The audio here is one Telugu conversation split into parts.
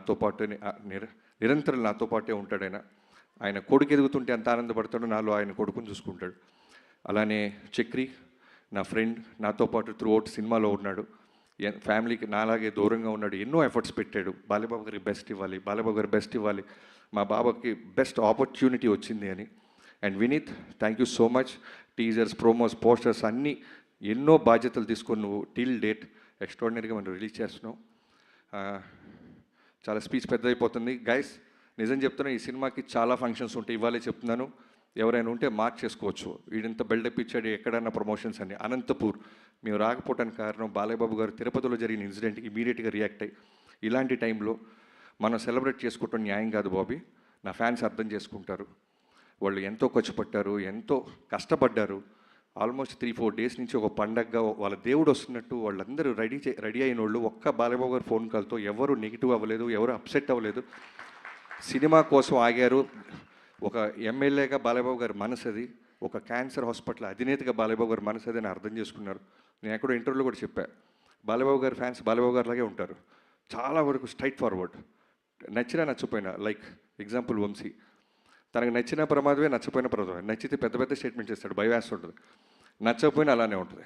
నాతో పాటు నిరంతరం నాతో పాటే ఉంటాడు ఆయన. ఆయన కొడుకు ఎదుగుతుంటే ఎంత ఆనందపడతాడో నాలో ఆయన కొడుకుని చూసుకుంటాడు. అలానే చక్రి నా ఫ్రెండ్, నాతో పాటు త్రూ అవుట్ సినిమాలో ఉన్నాడు. ఫ్యామిలీకి నాలాగే దూరంగా ఉన్నాడు, ఎన్నో ఎఫర్ట్స్ పెట్టాడు. బాలయ్యబాబు గారికి బెస్ట్ ఇవ్వాలి, బాలయ్యబాబు గారు బెస్ట్ ఇవ్వాలి, మా బాబాకి బెస్ట్ ఆపర్చునిటీ వచ్చింది అని. And Vineeth, thank you so much. Teasers, promos, posters అన్నీ ఎన్నో బాధ్యతలు తీసుకొని నువ్వు టిల్ డేట్ ఎక్స్ట్రాడినరీగా మనం రిలీజ్ చేస్తున్నావు. చాలా స్పీచ్ పెద్దదైపోతుంది గైస్. నిజం చెప్తున్నా, ఈ సినిమాకి చాలా ఫంక్షన్స్ ఉంటాయి. ఇవాళే చెప్తున్నాను, ఎవరైనా ఉంటే మార్క్ చేసుకోవచ్చు. వీడింత బిల్డప్ ఇచ్చాడు ఎక్కడన్నా ప్రమోషన్స్ అని. అనంతపూర్ మేము రాకపోవడానికి కారణం బాలయ్యబాబు గారు తిరుపతిలో జరిగిన ఇన్సిడెంట్కి ఇమీడియట్గా రియాక్ట్ అయ్యి, ఇలాంటి టైంలో మనం సెలబ్రేట్ చేసుకోవటం న్యాయం కాదు బాబీ, నా ఫ్యాన్స్ అర్థం చేసుకుంటారు. వాళ్ళు ఎంతో ఖర్చు పట్టారు, ఎంతో కష్టపడ్డారు. ఆల్మోస్ట్ 3-4 డేస్ నుంచి ఒక పండగగా వాళ్ళ దేవుడు వస్తున్నట్టు వాళ్ళందరూ రెడీ అయిన వాళ్ళు ఒక్క బాలయ్యబాబు గారు ఫోన్ కాల్తో ఎవరు నెగిటివ్ అవ్వలేదు, ఎవరు అప్సెట్ అవ్వలేదు. సినిమా కోసం ఆగారు. ఒక ఎమ్మెల్యేగా బాలయ్యబాబు గారి మనసు అది, ఒక క్యాన్సర్ హాస్పిటల్ అధినేతగా బాలయ్యబాబు గారి మనసు అది అని అర్థం చేసుకున్నారు. నేను ఎక్కడో ఇంటర్వ్యూలో కూడా చెప్పాను, బాలయ్యబాబు గారి ఫ్యాన్స్ బాలయ్యబాబు గారు లాగే ఉంటారు, చాలా వరకు స్ట్రైట్ ఫార్వర్డ్. నచ్చినా నచ్చపోయినా, లైక్ ఎగ్జాంపుల్ వంశీ, తనకు నచ్చిన ప్రమాదమే, నచ్చపోయిన ప్రమాదమే. నచ్చితే పెద్ద పెద్ద స్టేట్మెంట్ చేస్తాడు, భయవేస్తుంటుంది. నచ్చకపోయినా అలానే ఉంటుంది.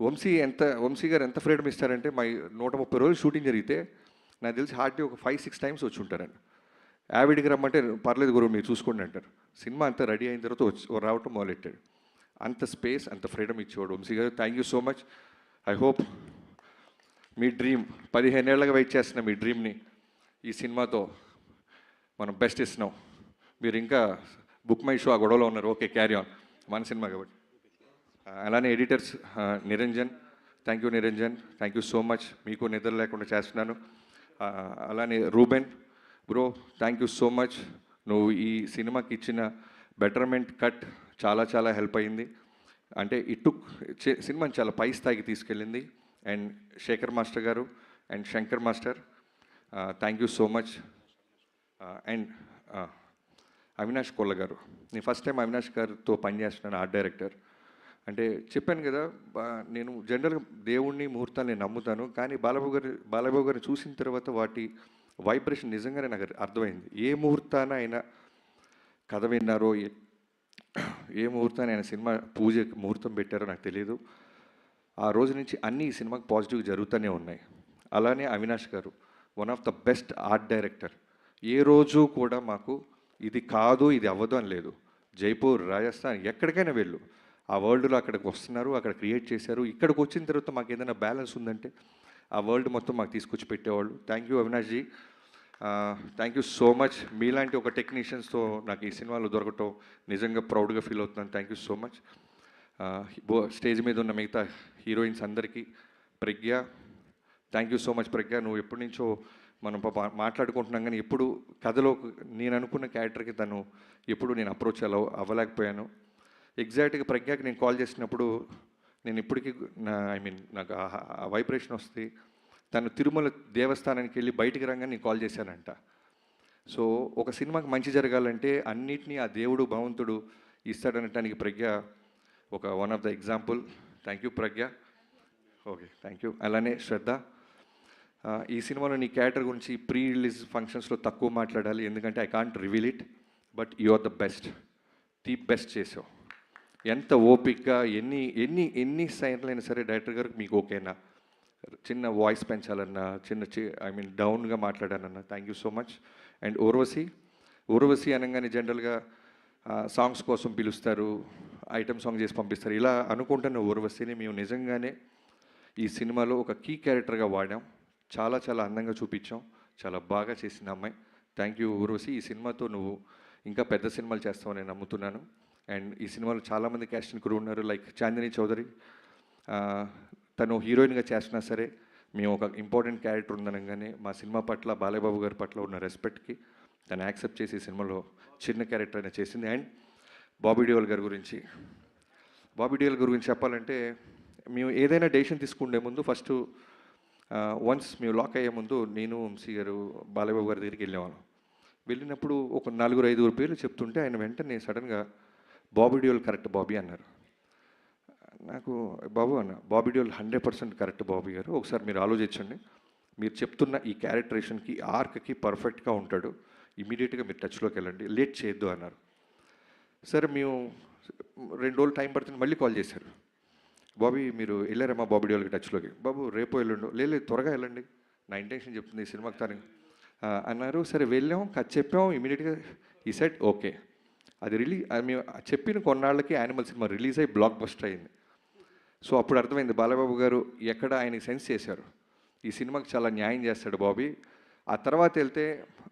వంశీ గారు ఎంత ఫ్రీడమ్ ఇస్తారంటే, మా 130 రోజులు షూటింగ్ జరిగితే నాకు తెలిసి హార్డ్లీ ఒక 5-6 టైమ్స్ వచ్చి ఉంటారండి. యావిడికి రమ్మంటే పర్లేదు గురువు మీరు చూసుకోండి అంటారు. సినిమా అంతా రెడీ అయిన తర్వాత రావటం మొదలెట్టాడు. అంత స్పేస్, అంత ఫ్రీడమ్ ఇచ్చేవాడు వంశీ గారు. Thank you so much. I hope మీ డ్రీమ్ 15 ఏళ్ళగా వెయిట్ చేస్తున్న మీ డ్రీమ్ని ఈ సినిమాతో మనం బెస్ట్ ఇస్తున్నాం. మీరు ఇంకా బుక్ మై షో ఆ గొడవలో ఉన్నారు, ఓకే క్యారీ ఆన్, మన సినిమా కాబట్టి. అలానే editors Niranjan, thank you Niranjan, thank you so much. మీకు నిద్ర లేకుండా చేస్తున్నాను. అలానే Reuben bro, thank you so much. నువ్వు ఈ సినిమాకి ఇచ్చిన బెటర్మెంట్ కట్ చాలా చాలా హెల్ప్ అయింది. అంటే ఇటు సినిమాని చాలా పై స్థాయికి తీసుకెళ్ళింది. అండ్ శేఖర్ మాస్టర్ గారు and Shankar master, thank you so much. And Avinash Kolla గారు, నేను ఫస్ట్ టైం అవినాష్ గారితో పనిచేస్తున్నాను, ఆర్ట్ డైరెక్టర్. అంటే చెప్పాను కదా, నేను జనరల్గా దేవుణ్ణి, ముహూర్తాన్ని నేను నమ్ముతాను, కానీ బాలయ్యబాబు గారిని చూసిన తర్వాత వాటి వైబ్రేషన్ నిజంగానే నాకు అర్థమైంది. ఏ ముహూర్తాన ఆయన కథ విన్నారో, ఏ ముహూర్తాన్ని ఆయన సినిమా పూజ ముహూర్తం పెట్టారో నాకు తెలియదు. ఆ రోజు నుంచి అన్నీ ఈ సినిమాకి పాజిటివ్ జరుగుతూనే ఉన్నాయి. అలానే అవినాష్ గారు one of the best art director. ఏ రోజు కూడా మాకు ఇది కాదు, ఇది అవ్వదు అని లేదు. జైపూర్, రాజస్థాన్, ఎక్కడికైనా వెళ్ళు, ఆ వరల్డ్లో అక్కడికి వస్తున్నారు, అక్కడ క్రియేట్ చేశారు. ఇక్కడికి వచ్చిన తర్వాత మాకు ఏదైనా బ్యాలెన్స్ ఉందంటే ఆ వరల్డ్ మొత్తం మాకు తీసుకొచ్చి పెట్టేవాళ్ళు. Thank you Avinash ji, thank you so much. మీలాంటి ఒక టెక్నీషియన్స్తో నాకు ఈ సినిమాలో దొరకటం నిజంగా ప్రౌడ్గా ఫీల్ అవుతున్నాను. Thank you so much. Stage మీద ఉన్న మిగతా హీరోయిన్స్ అందరికీ, ప్రజ్ఞ, థ్యాంక్ యూ సో మచ్. ప్రజ్ఞ, నువ్వు ఎప్పటి నుంచో మనం మాట్లాడుకుంటున్నాం, కానీ ఎప్పుడు కథలో నేను అనుకున్న క్యారెక్టర్కి తను ఎప్పుడు నేను అప్రోచ్ అవ్వలేకపోయాను. ఎగ్జాక్ట్గా ప్రజ్ఞకి నేను కాల్ చేసినప్పుడు నేను ఇప్పటికీ నాకు ఆ వైబ్రేషన్ వస్తే, తను తిరుమల దేవస్థానానికి వెళ్ళి బయటికి రాగానే నేను కాల్ చేశానంట. సో ఒక సినిమాకి మంచి జరగాలంటే అన్నిటినీ ఆ దేవుడు, భగవంతుడు ఇస్తాడనటానికి ప్రజ్ఞ ఒక one of the example. Thank you Pragya. Okay, thank you. అలానే శ్రద్ధ, ఈ సినిమాలో నీ క్యారెక్టర్ గురించి ప్రీ రిలీజ్ ఫంక్షన్స్లో తక్కువ మాట్లాడాలి, ఎందుకంటే I can't reveal it, but you are the best, the best చేసావు. ఎంత ఓపిక్గా ఎన్ని సైన్లు అయినా సరే డైరెక్టర్ గారికి మీకు ఓకేనా, చిన్న వాయిస్ పెంచాలన్నా, డౌన్గా మాట్లాడానన్నా, thank you so much. And Urvashi అనగానే జనరల్గా సాంగ్స్ కోసం పిలుస్తారు, ఐటమ్ సాంగ్ చేసి పంపిస్తారు. ఇలా అనుకుంటున్న ఊర్వశిని మేము నిజంగానే ఈ సినిమాలో ఒక కీ క్యారెక్టర్గా వాడాం. చాలా చాలా అందంగా చూపించాం, చాలా బాగా చేసింది అమ్మాయి. Thank you Urvashi. ఈ సినిమాతో నువ్వు ఇంకా పెద్ద సినిమాలు చేస్తావని నేను నమ్ముతున్నాను. అండ్ ఈ సినిమాలో చాలామంది క్యాస్టింగ్ క్రూ ఉన్నారు, లైక్ చాందిని చౌదరి, తను హీరోయిన్గా చేసినా సరే మేము ఒక ఇంపార్టెంట్ క్యారెక్టర్ ఉందనగానే మా సినిమా పట్ల, బాలయ్యబాబు గారి పట్ల ఉన్న రెస్పెక్ట్కి తను యాక్సెప్ట్ చేసి ఈ సినిమాలో చిన్న క్యారెక్టర్ అయినా చేసింది. అండ్ బాబీ డియోల్ గారి గురించి చెప్పాలంటే, మేము ఏదైనా డెసిషన్ తీసుకునే ముందు ఫస్ట్ వన్స్ మేము లాక్ అయ్యే ముందు నేను, వంశీ గారు, బాలయ్యబాబు గారి దగ్గరికి వెళ్ళినప్పుడు ఒక 4-5 పేర్లు చెప్తుంటే ఆయన వెంటనే సడన్గా బాబీ డియోల్ కరెక్ట్ బాబీ అన్నారు. నాకు బాబు అన్న, బాబీ డియోల్ 100% కరెక్ట్ బాబీ గారు, ఒకసారి మీరు ఆలోచించండి, మీరు చెప్తున్న ఈ క్యారెక్టరేషన్కి ఆర్క్కి పర్ఫెక్ట్గా ఉంటాడు, ఇమీడియట్గా మీరు టచ్లోకి వెళ్ళండి, లేట్ చేయొద్దు అన్నారు. సరే మేము 2 రోజులు టైం పడుతుంది, మళ్ళీ కాల్ చేశారు. బాబీ మీరు వెళ్ళారమ్మా బాబీ డియోల్కి టచ్లోకి? బాబు రేపు ఎల్లుండు. లేదు త్వరగా వెళ్ళండి, నా ఇంటెన్షన్ చెప్తుంది ఈ సినిమాకి తను అన్నారు. సరే వెళ్ళాం, కథ చెప్పాం, ఇమీడియట్గా ఈ సెట్ ఓకే. అది మేము చెప్పిన కొన్నాళ్ళకి యానిమల్ సినిమా రిలీజ్ అయ్యి బ్లాక్ బస్టర్ అయింది. సో అప్పుడు అర్థమైంది బాలబాబు గారు ఎక్కడ ఆయనకి సెన్స్ చేశారు, ఈ సినిమాకి చాలా న్యాయం చేస్తాడు బాబీ. ఆ తర్వాత వెళ్తే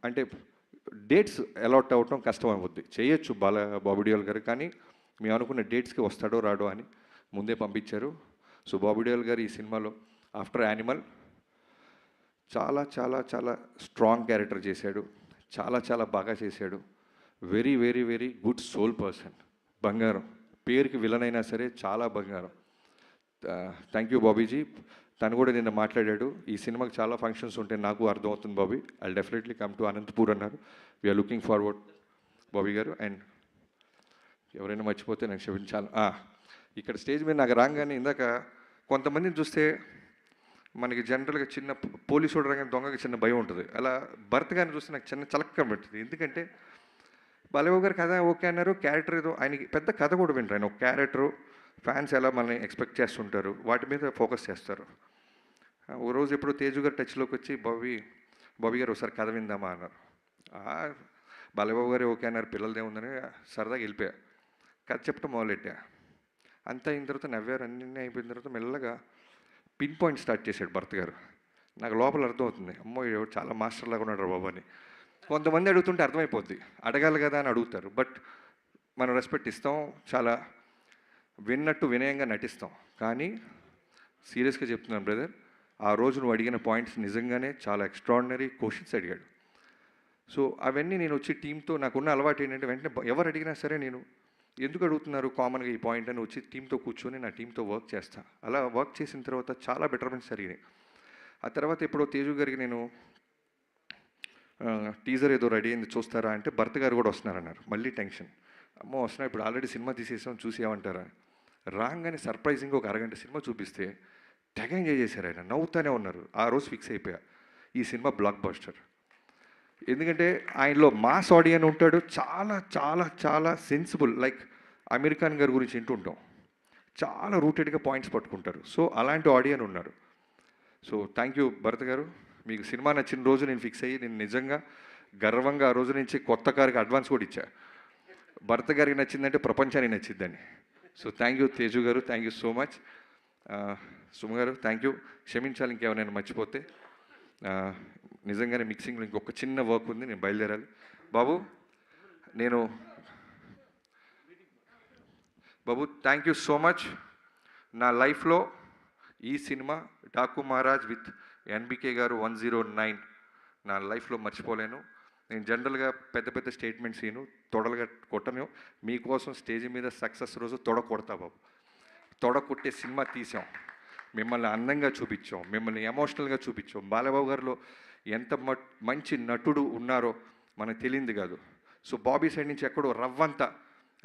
అంటే డేట్స్ అలాట్ అవ్వటం కష్టం అవుద్ది, చేయొచ్చు బాబీ డియోల్ గారు, కానీ మేము అనుకున్న డేట్స్కి వస్తాడో రాడో అని ముందే పంపించారు. సో బాబీ డియోల్ గారు ఈ సినిమాలో ఆఫ్టర్ యానిమల్ చాలా చాలా చాలా స్ట్రాంగ్ క్యారెక్టర్ చేశాడు, చాలా చాలా బాగా చేశాడు. Very very very good soul person, బంగారం. పేరుకి విలన్ అయినా సరే చాలా బంగారం. థ్యాంక్ యూ బాబీజీ. తను కూడా నిన్న మాట్లాడాడు, ఈ సినిమాకి చాలా ఫంక్షన్స్ ఉంటాయి నాకు అర్థమవుతుంది Bobby, I definitely come to Anantapur అన్నారు. వీఆర్ లుకింగ్ ఫార్వర్డ్ బాబీ గారు. అండ్ ఎవరైనా మర్చిపోతే నాకు క్షమించాలి. ఇక్కడ స్టేజ్ మీద నాకు రాగానే ఇందాక కొంతమందిని చూస్తే మనకి జనరల్గా చిన్న పోలీసు చూడగానే దొంగకి చిన్న భయం ఉంటుంది, అలా భర్త గారిని చూస్తే నాకు చిన్న చలక్క పెడుతుంది. ఎందుకంటే బాలబాబు గారు కథ ఓకే అన్నారు, క్యారెక్టర్ ఏదో ఆయనకి పెద్ద కథ కూడా వింటారు. ఆయన ఒక క్యారెక్టరు, ఫ్యాన్స్ ఎలా మనల్ని ఎక్స్పెక్ట్ చేస్తుంటారు వాటి మీద ఫోకస్ చేస్తారు. ఓ రోజు ఎప్పుడు తేజు గారు టచ్లోకి వచ్చి బాబీ గారు ఒకసారి కథ విందామా అన్నారు. బాలబాబు గారు ఓకే అన్నారు, పిల్లలదే ఉందని సరదాగా వెళ్ళిపోయా. కథ చెప్పడం మొదలెట్టా. అంతా అయిన తర్వాత నవ్వారు, అన్నీ అయిపోయిన తర్వాత మెల్లగా పిన్ పాయింట్ స్టార్ట్ చేశాడు భర్త గారు. నాకు లోపల అర్థమవుతుంది, అమ్మో ఎవరు చాలా మాస్టర్ లాగా ఉన్నాడు బాబు అని. కొంతమంది అడుగుతుంటే అర్థమైపోద్ది, అడగాలి కదా అని అడుగుతారు, బట్ మనం రెస్పెక్ట్ ఇస్తాం, చాలా విన్నట్టు వినయంగా నటిస్తాం. కానీ సీరియస్గా చెప్తున్నాను బ్రదర్, ఆ రోజు నువ్వు అడిగిన పాయింట్స్ నిజంగానే చాలా ఎక్స్ట్రాడినరీ క్వశ్చన్స్ అడిగాడు. సో అవన్నీ నేను వచ్చి టీంతో, నాకున్న అలవాటు ఏంటంటే వెంటనే ఎవరు అడిగినా సరే నేను ఎందుకు అడుగుతున్నారు కామన్గా ఈ పాయింట్ అని వచ్చి టీంతో కూర్చొని నా టీంతో వర్క్ చేస్తాను. అలా వర్క్ చేసిన తర్వాత చాలా బెటర్మెంట్స్ జరిగినాయి. ఆ తర్వాత ఎప్పుడో తేజు గారికి నేను టీజర్ ఏదో రెడీ అయింది చూస్తారా అంటే భర్త గారు కూడా వస్తున్నారన్నారు. మళ్ళీ టెన్షన్, అమ్మో వస్తున్నా, ఇప్పుడు ఆల్రెడీ సినిమా తీసేసాం చూసేమంటారా. రాగానే సర్ప్రైజింగ్గా ఒక అరగంట సినిమా చూపిస్తే తెగ ఎంజాయ్ చేశారు, ఆయన నవ్వుతూనే ఉన్నారు. ఆ రోజు ఫిక్స్ అయిపోయా, ఈ సినిమా బ్లాక్ బస్టర్. ఎందుకంటే ఆయనలో మాస్ ఆడియన్ ఉంటాడు, చాలా చాలా చాలా సెన్సిబుల్, లైక్ అమీర్ ఖాన్ గారి గురించి వింటుంటాం, చాలా రూటెడ్గా పాయింట్స్ పట్టుకుంటారు. సో అలాంటి ఆడియన్ ఉన్నారు. సో థ్యాంక్ యూ భరత్ గారు. మీకు సినిమా నచ్చిన రోజు నేను ఫిక్స్ అయ్యి, నేను నిజంగా గర్వంగా ఆ రోజు నుంచి కొత్త కారుకి అడ్వాన్స్ కూడా ఇచ్చా. భరత్ గారికి నచ్చిందంటే ప్రపంచానికి నచ్చిందని. సో థ్యాంక్ యూ తేజు గారు, thank you so much. Suma గారు థ్యాంక్ యూ, క్షమించాలి ఇంకేమైనా మర్చిపోతే. నిజంగానే మిక్సింగ్లో ఇంకొక చిన్న వర్క్ ఉంది, నేను బయలుదేరాలి. బాబు థ్యాంక్ యూ సో మచ్. నా లైఫ్లో ఈ cinema Daaku Maharaj with NBK గారు 109 నా లైఫ్లో మర్చిపోలేను. నేను జనరల్గా పెద్ద పెద్ద స్టేట్మెంట్స్ ఈను, తొడలుగా కొట్టను. మీకోసం స్టేజ్ మీద సక్సెస్ రోజు తొడ కొడతా బాబు. తొడ కొట్టే సినిమా తీసాం, మిమ్మల్ని అందంగా చూపించాం, మిమ్మల్ని ఎమోషనల్గా చూపించాం. బాలబాబు గారిలో ఎంత మంచి నటుడు ఉన్నారో మనకు తెలియంది కాదు. సో బాబీ సైడ్ నుంచి ఎక్కడో రవ్వంతా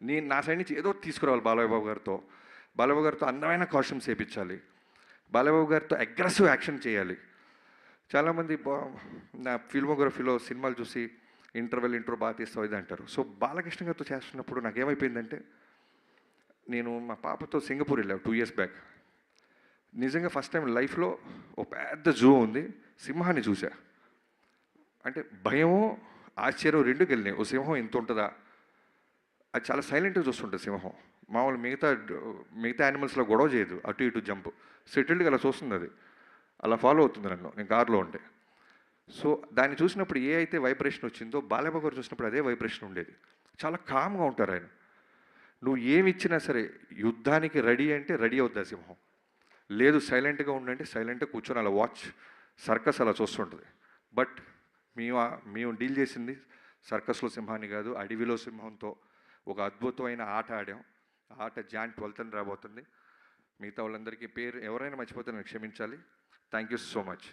నేను నా సైడ్ నుంచి ఏదో తీసుకురావాలి. బాలబాబు గారితో అందమైన కాస్ట్యూమ్స్ వేయించాలి, బాలబాబు గారితో అగ్రెసివ్ యాక్షన్ చేయాలి. చాలామంది నా ఫిల్మోగ్రఫీలో సినిమాలు చూసి ఇంట్రో బాగా తీస్తావు ఇది అంటారు. సో బాలకృష్ణ గారితో చేస్తున్నప్పుడు నాకు ఏమైపోయిందంటే, నేను మా పాపతో సింగపూర్ వెళ్ళాను 2 years బ్యాక్. నిజంగా ఫస్ట్ టైం లైఫ్లో ఒక పెద్ద జూ ఉంది, సింహాన్ని చూసా. అంటే భయము ఆశ్చర్యం రెండుకి వెళ్ళినాయి. ఓ సింహం ఎంత ఉంటుందా, అది చాలా సైలెంట్గా చూస్తుంటుంది సింహం. మామూలు మిగతా యానిమల్స్లో గొడవ చేయదు, అటు ఇటు జంప్, సెటిల్డ్గా అలా చూస్తుంది. అది అలా ఫాలో అవుతుంది నన్ను, నేను కార్లో ఉంటే. సో దాన్ని చూసినప్పుడు ఏ అయితే వైబ్రేషన్ వచ్చిందో బాలబాబు గారు చూసినప్పుడు అదే వైబ్రేషన్ ఉండేది. చాలా కామ్గా ఉంటారు ఆయన. నువ్వు ఏమి ఇచ్చినా సరే యుద్ధానికి రెడీ అంటే రెడీ అవుద్ది ఆ సింహం. లేదు సైలెంట్గా ఉండంటే సైలెంట్గా కూర్చొని అలా సర్కస్ అలా చూస్తుంటుంది. బట్ మేము డీల్ చేసింది సర్కస్లో సింహాన్ని కాదు, అడవిలో సింహంతో ఒక అద్భుతమైన ఆట ఆడాం. ఆ ఆట Jan 12th రాబోతుంది. మిగతా వాళ్ళందరికీ పేరు ఎవరైనా మర్చిపోతే నాకు క్షమించాలి. థ్యాంక్ యూ సో మచ్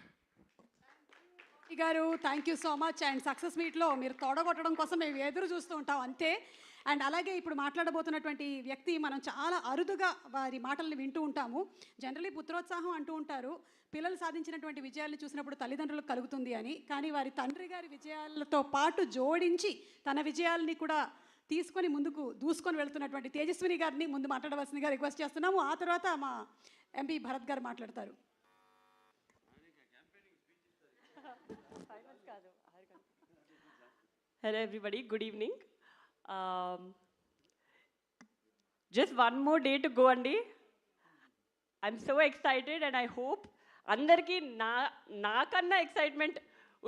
గారు. Thank you so much. And success మీట్లో మీరు తోడగొట్టడం కోసం మేము ఎదురు చూస్తూ ఉంటాం అంతే. అండ్ అలాగే ఇప్పుడు మాట్లాడబోతున్నటువంటి వ్యక్తి మనం చాలా అరుదుగా వారి మాటల్ని వింటూ ఉంటాము. జనరలీ పుత్రోత్సాహం అంటూ ఉంటారు, పిల్లలు సాధించినటువంటి విజయాలను చూసినప్పుడు తల్లిదండ్రులకు కలుగుతుంది అని. కానీ వారి తండ్రి గారి విజయాలతో పాటు జోడించి తన విజయాల్ని కూడా తీసుకొని ముందుకు దూసుకొని వెళ్తున్నటువంటి తేజస్విని గారిని ముందు మాట్లాడవలసిందిగా రిక్వెస్ట్ చేస్తున్నాము. ఆ తర్వాత మా ఎంపీ భరత్ గారు మాట్లాడతారు. Hello everybody, good evening. Just one more day to go andi. I'm so excited and I hope andarki nakanna excitement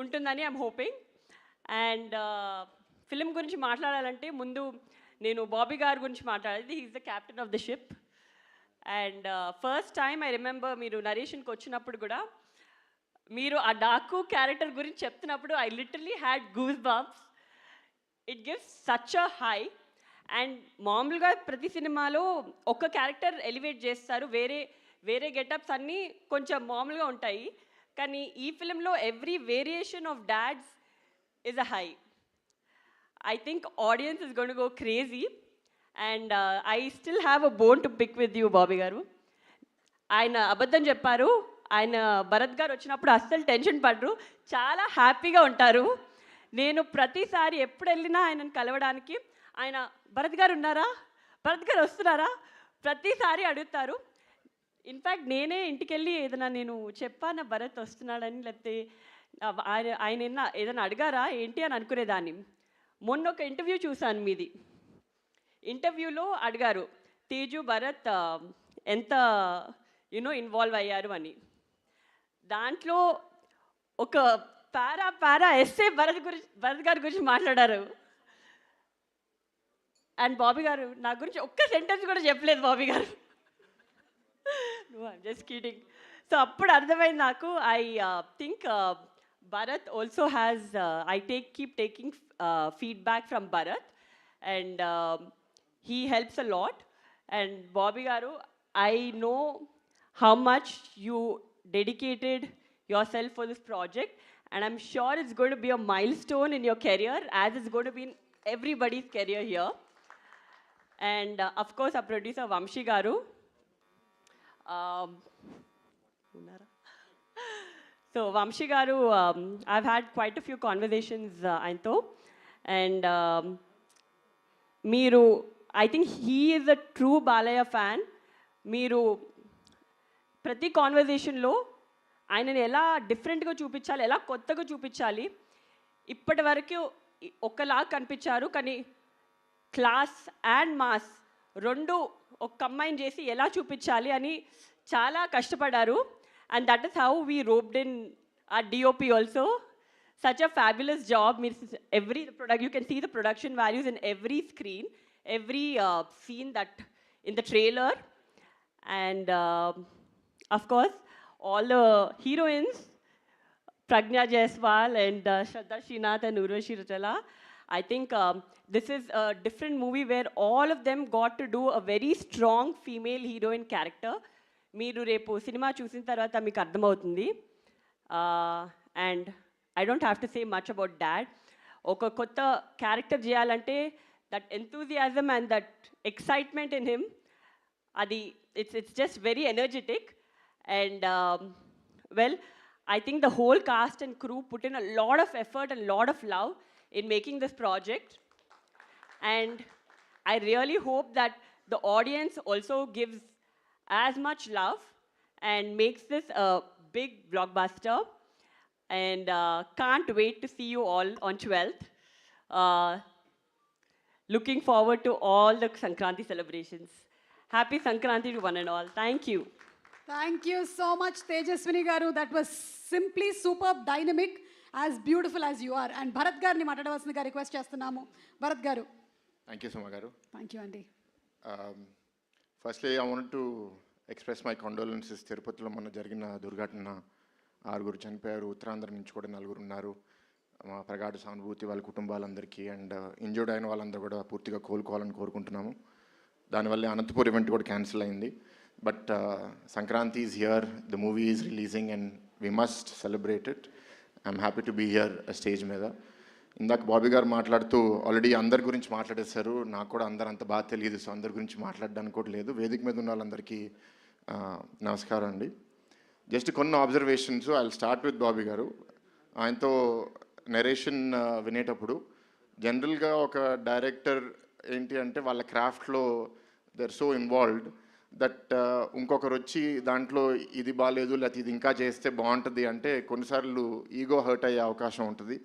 untundani I'm hoping. And film gurinchi maatladalante mundu nenu Bobby garu gurinchi maatladali. He is the captain of the ship. And first time I remember meeru narration ki vachinappudu kuda మీరు ఆ డాకు క్యారెక్టర్ గురించి చెప్తున్నప్పుడు I literally had goose bumps. It gives such a high. And మామూలుగా ప్రతి సినిమాలో ఒక క్యారెక్టర్ ఎలివేట్ చేస్తారు, వేరే వేరే గెటప్స్ అన్నీ కొంచెం మామూలుగా ఉంటాయి. కానీ ఈ ఫిలింలో every variation of dads is a high. I think audience is gonna go crazy. And I still have a bone to pick with you Bobby గారు. ఆయన అబద్ధం చెప్పారు, ఆయన భరత్ గారు వచ్చినప్పుడు అస్సలు టెన్షన్ పడరు, చాలా హ్యాపీగా ఉంటారు. నేను ప్రతిసారి ఎప్పుడు వెళ్ళినా ఆయనను కలవడానికి ఆయన భరత్ గారు ఉన్నారా, భరత్ గారు వస్తున్నారా ప్రతిసారి అడుగుతారు. ఇన్ఫ్యాక్ట్ నేనే ఇంటికి వెళ్ళి ఏదైనా నేను చెప్పాను భరత్ వస్తున్నాడని, లేకపోతే ఆయన ఏదైనా అడిగారా ఏంటి అని అనుకునేదాన్ని. మొన్న ఒక ఇంటర్వ్యూ చూశాను మీది. ఇంటర్వ్యూలో అడిగారు తేజు భరత్ ఎంత ఇన్వాల్వ్ అయ్యారు అని. దాంట్లో ఒక పారా ఎస్సే భరత్ గారి గురించి మాట్లాడారు. అండ్ బాబీ గారు నా గురించి ఒక్క సెంటెన్స్ కూడా చెప్పలేదు బాబీ గారు. I'm just kidding. సో అప్పుడు అర్థమైంది నాకు. I think Bharat also has keep taking feedback from Bharat and he helps a lot. And Bobby గారు, I know how much you dedicated yourself for this project, and I'm sure it's going to be a milestone in your career, as it's going to be in everybody's career here. And of course our producer Vamshi garu, so Vamshi garu, I've had quite a few conversations ayinto, and meeru, I think he is a true Balaya fan. meeru ప్రతి కాన్వర్జేషన్లో ఆయనని ఎలా డిఫరెంట్గా చూపించాలి, ఎలా కొత్తగా చూపించాలి. ఇప్పటి వరకు ఒకలా కనిపించారు, కానీ క్లాస్ అండ్ మాస్ రెండు ఒక కంబైన్ చేసి ఎలా చూపించాలి అని చాలా కష్టపడ్డారు. And that is how we roped in a DOP also. Such a fabulous job. మీరు every product you can see the production values in every screen, every scene that in the trailer. And of course, all the heroines, Pragna Jaiswal and Shraddha Srinath and Urvashi Rautela. I think this is a different movie where all of them got to do a very strong female heroine character. Meeru repu cinema chusin tarvata meeku ardhamautundi. And I don't have to say much about that. Oka kotta character cheyalante that enthusiasm and that excitement in him, adi it's just very energetic. And well, I think the whole cast and crew put in a lot of effort and a lot of love in making this project. And I really hope that the audience also gives as much love and makes this a big blockbuster. And can't wait to see you all on 12th. Looking forward to all the Sankranti celebrations. Happy Sankranti to one and all. Thank you. Thank you so much, Tejaswini garu. That was simply superb, dynamic, as beautiful as you are. And Bharat garni maatladavasinదిగా రిక్వెస్ట్ చేస్తున్నాము. భరత్ గారు. Thank you, Suma garu. Thank you, Andy. Firstly, I wanted to express my condolences. తిరుపతిలో మొన్న జరిగిన దుర్ఘటన, 6 చనిపోయారు, ఉత్తరాంధ్ర నుంచి కూడా 4 ఉన్నారు. మా ప్రగాఢ సానుభూతి వాళ్ళ కుటుంబాలందరికీ. అండ్ ఇంజూర్డ్ అయిన వాళ్ళందరూ కూడా పూర్తిగా కోలుకోవాలని కోరుకుంటున్నాము. దానివల్ల అనంతపూర్ ఈవెంట్ కూడా క్యాన్సిల్ అయింది. But Sankranti is here, the movie is releasing and we must celebrate it. I'm happy to be here stage మీద. ఇందాక బాబీ గారు మాట్లాడుతూ ఆల్రెడీ అందరి గురించి మాట్లాడేశారు. నాకు కూడా అందరు అంత బాగా తెలియదు, సో అందరి గురించి మాట్లాడడానికి కూడా లేదు. వేదిక మీద ఉన్న వాళ్ళందరికీ నమస్కారం అండి. జస్ట్ కొన్ని observations. I will start with Bobby గారు. ఆయనతో నెరేషన్ వినేటప్పుడు జనరల్గా ఒక డైరెక్టర్ ఏంటి అంటే వాళ్ళ క్రాఫ్ట్లో they are so involved that ఇంకొకరు వచ్చి దాంట్లో ఇది బాగాలేదు లేకపోతే ఇది ఇంకా చేస్తే బాగుంటుంది అంటే కొన్నిసార్లు ఈగో హర్ట్ అయ్యే అవకాశం ఉంటుంది.